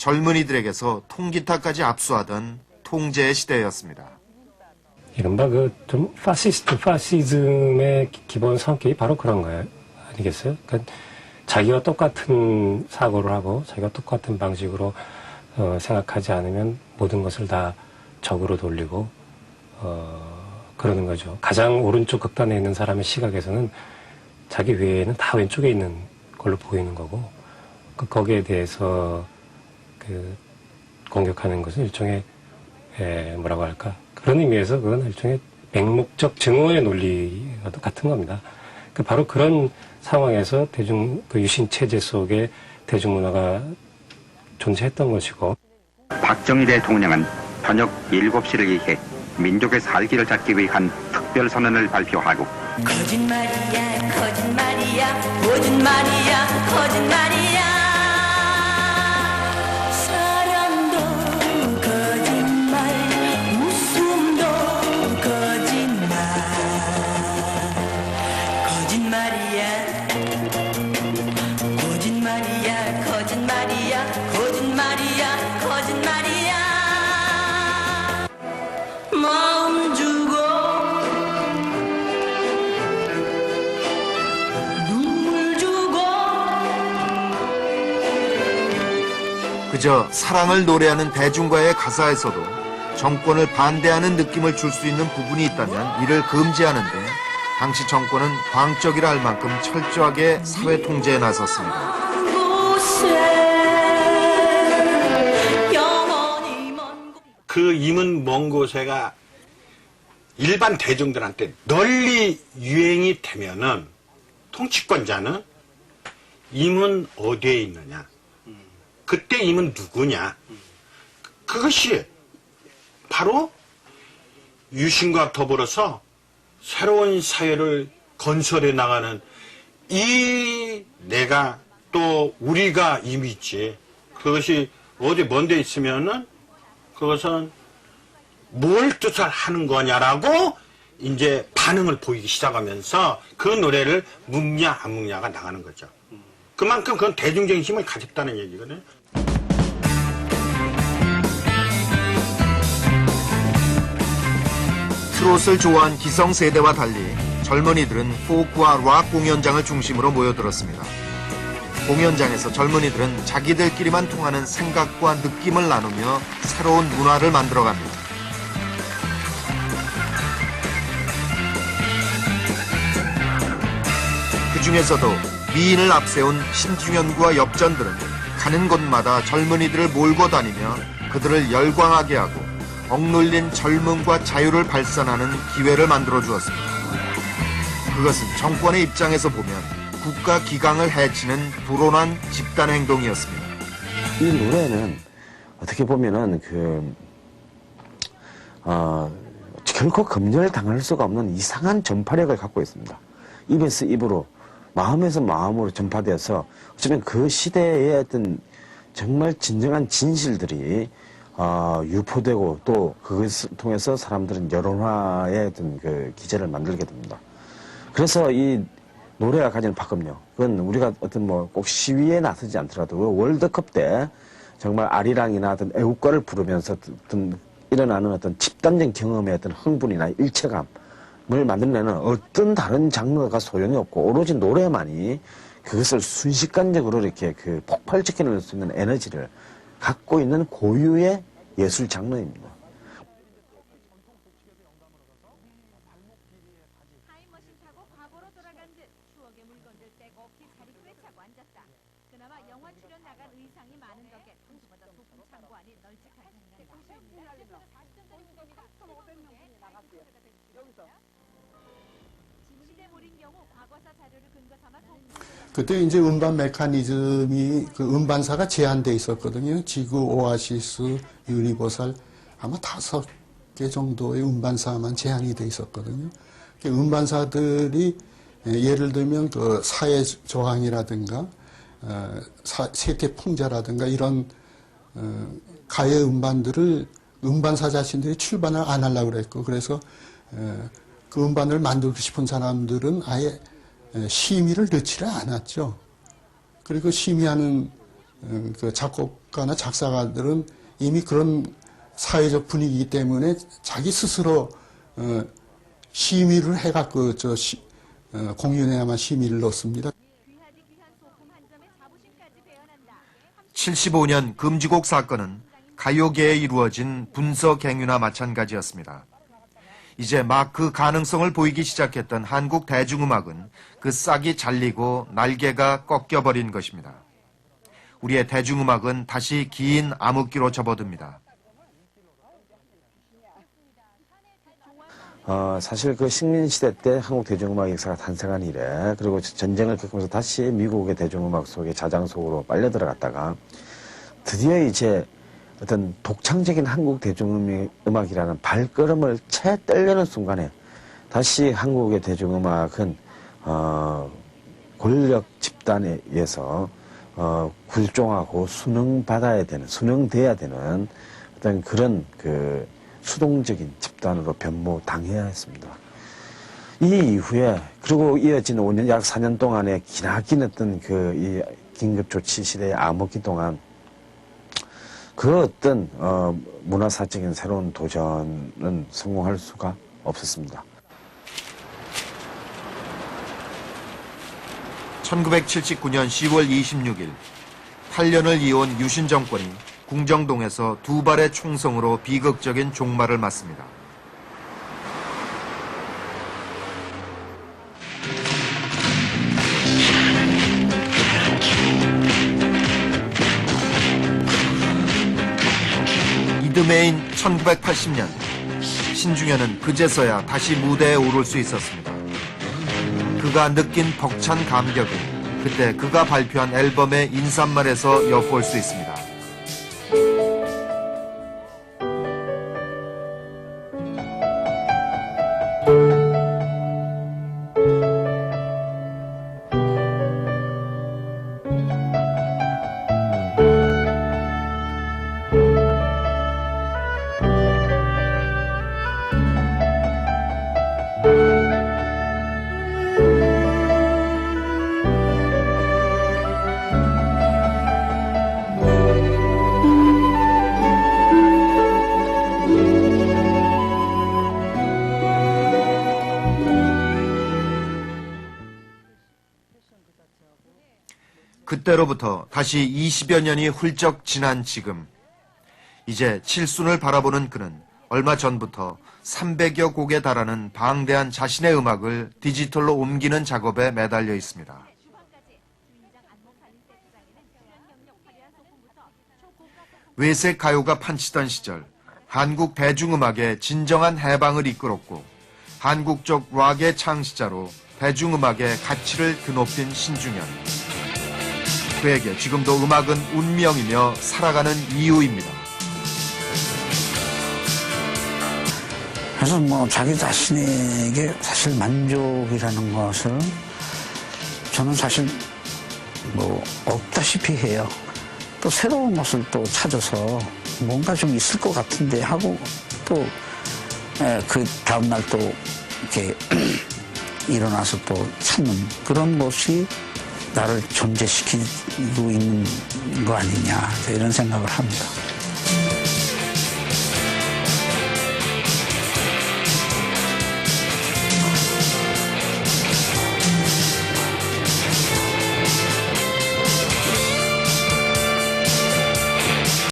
젊은이들에게서 통기타까지 압수하던 통제의 시대였습니다. 이른바 좀 파시즘의 기본 성격이 바로 그런 거예요. 아니겠어요? 그러니까 자기와 똑같은 사고를 하고 자기가 똑같은 방식으로 생각하지 않으면 모든 것을 다 적으로 돌리고 그러는 거죠. 가장 오른쪽 극단에 있는 사람의 시각에서는 자기 외에는 다 왼쪽에 있는 걸로 보이는 거고 거기에 대해서 공격하는 것은 일종의 뭐라고 할까 그런 의미에서 그건 일종의 맹목적 증오의 논리와 같은 겁니다. 바로 그런 상황에서 유신 체제 속에 대중문화가 존재했던 것이고. 박정희 대통령은 저녁 7시를 위해 민족의 살기를 찾기 위한 특별선언을 발표하고 거짓말이야 거짓말이야 거짓말이야 거짓말이야 사랑도 거짓말 웃음도 거짓말 거짓말이야 거짓말이야 거짓말이야 거짓말이야 거짓말이야 마음 주고 눈물 주고 그저 사랑을 노래하는 대중가의 가사에서도 정권을 반대하는 느낌을 줄 수 있는 부분이 있다면 이를 금지하는데 당시 정권은 광적이라 할 만큼 철저하게 사회 통제에 나섰습니다. 그 임은 먼 곳에가 일반 대중들한테 널리 유행이 되면은 통치권자는 임은 어디에 있느냐, 그때 임은 누구냐, 그것이 바로 유신과 더불어서 새로운 사회를 건설해 나가는 이 내가 또 우리가 임이 있지. 그것이 어디 먼 데 있으면은 그것은 뭘 뜻을 하는 거냐라고 이제 반응을 보이기 시작하면서 그 노래를 묵냐 안 묵냐가 나가는 거죠. 그만큼 그건 대중적인 힘을 가졌다는 얘기거든요. 트롯을 좋아한 기성세대와 달리 젊은이들은 포크와 락 공연장을 중심으로 모여들었습니다. 공연장에서 젊은이들은 자기들끼리만 통하는 생각과 느낌을 나누며 새로운 문화를 만들어갑니다. 그 중에서도 미인을 앞세운 신중현구와 엽전들은 가는 곳마다 젊은이들을 몰고 다니며 그들을 열광하게 하고 억눌린 젊음과 자유를 발산하는 기회를 만들어 주었습니다. 그것은 정권의 입장에서 보면 국가 기강을 해치는 불온한 집단 행동이었습니다. 이 노래는 어떻게 보면은 결코 검열당할 수가 없는 이상한 전파력을 갖고 있습니다. 입에서 입으로, 마음에서 마음으로 전파되어서 어쩌면 그 시대의 어떤 정말 진정한 진실들이 유포되고 또 그것을 통해서 사람들은 여론화의 어떤 그 기제를 만들게 됩니다. 그래서 이 노래가 가지는 파급력, 그건 우리가 어떤 꼭 시위에 나서지 않더라도 월드컵 때 정말 아리랑이나 어떤 애국가를 부르면서 어떤 일어나는 어떤 집단적 경험의 어떤 흥분이나 일체감을 만들어내는 어떤 다른 장르가 소용이 없고 오로지 노래만이 그것을 순식간적으로 이렇게 폭발시켜낼 수 있는 에너지를 갖고 있는 고유의 예술 장르입니다. 타임머신 타고 과거로 돌아간 듯 추억의 물건들 떼고 없이 자리구에 차고 앉았다. 그나마 영화 출연 나간 의상이 많은 덕에 평소보다 소품 창고안이 널찍한 시대물인 경우 과거사 자료를 근거 삼아 그때 이제 음반 메커니즘이 음반사가 제한돼 있었거든요. 지구, 오아시스, 유니버설 아마 5개 정도의 음반사만 제한이 돼 있었거든요. 음반사들이 예를 들면 사회 저항이라든가 세계 풍자라든가 이런 가요 음반들을 음반사 자신들이 출반을 안 하려고 그랬고, 그래서 그 음반을 만들고 싶은 사람들은 아예 심의를 넣지를 않았죠. 그리고 심의하는 그 작곡가나 작사가들은 이미 그런 사회적 분위기이기 때문에 자기 스스로 심의를 해갖고 공연에야만 심의를 넣습니다. 75년 금지곡 사건은 가요계에 이루어진 분서갱유나 마찬가지였습니다. 이제 막 그 가능성을 보이기 시작했던 한국 대중음악은 그 싹이 잘리고 날개가 꺾여버린 것입니다. 우리의 대중음악은 다시 긴 암흑기로 접어듭니다. 사실 그 식민시대 때 한국 대중음악 역사가 탄생한 이래, 그리고 전쟁을 겪으면서 다시 미국의 대중음악 속에 자장 속으로 빨려 들어갔다가 드디어 이제 어떤 독창적인 한국 대중음악이라는 발걸음을 채 떼려는 순간에 다시 한국의 대중음악은 권력 집단에 의해서 굴종하고 순응돼야 되는 어떤 그런 그 수동적인 집단으로 변모당해야 했습니다. 이 이후에, 그리고 이어진 5년, 약 4년 동안의 기나긴 어떤 이 긴급조치 시대의 암흑기 동안 그 어떤 문화사적인 새로운 도전은 성공할 수가 없었습니다. 1979년 10월 26일 8년을 이어온 유신 정권이 궁정동에서 두 발의 총성으로 비극적인 종말을 맞습니다. 이듬해인 1980년 신중현은 그제서야 다시 무대에 오를 수 있었습니다. 그가 느낀 벅찬 감격은 그때 그가 발표한 앨범의 인사말에서 엿볼 수 있습니다. 그때로부터 다시 20여 년이 훌쩍 지난 지금, 이제 칠순을 바라보는 그는 얼마 전부터 300여 곡에 달하는 방대한 자신의 음악을 디지털로 옮기는 작업에 매달려 있습니다. 외색 가요가 판치던 시절 한국 대중음악의 진정한 해방을 이끌었고 한국적 락의 창시자로 대중음악의 가치를 드높인 신중현. 그에게 지금도 음악은 운명이며 살아가는 이유입니다. 그래서 자기 자신에게 사실 만족이라는 것을 저는 사실 없다시피 해요. 또 새로운 것을 또 찾아서 뭔가 좀 있을 것 같은데 하고 또 그 다음날 또 이렇게 일어나서 또 찾는 그런 것이 나를 존재시키고 있는 거 아니냐 이런 생각을 합니다.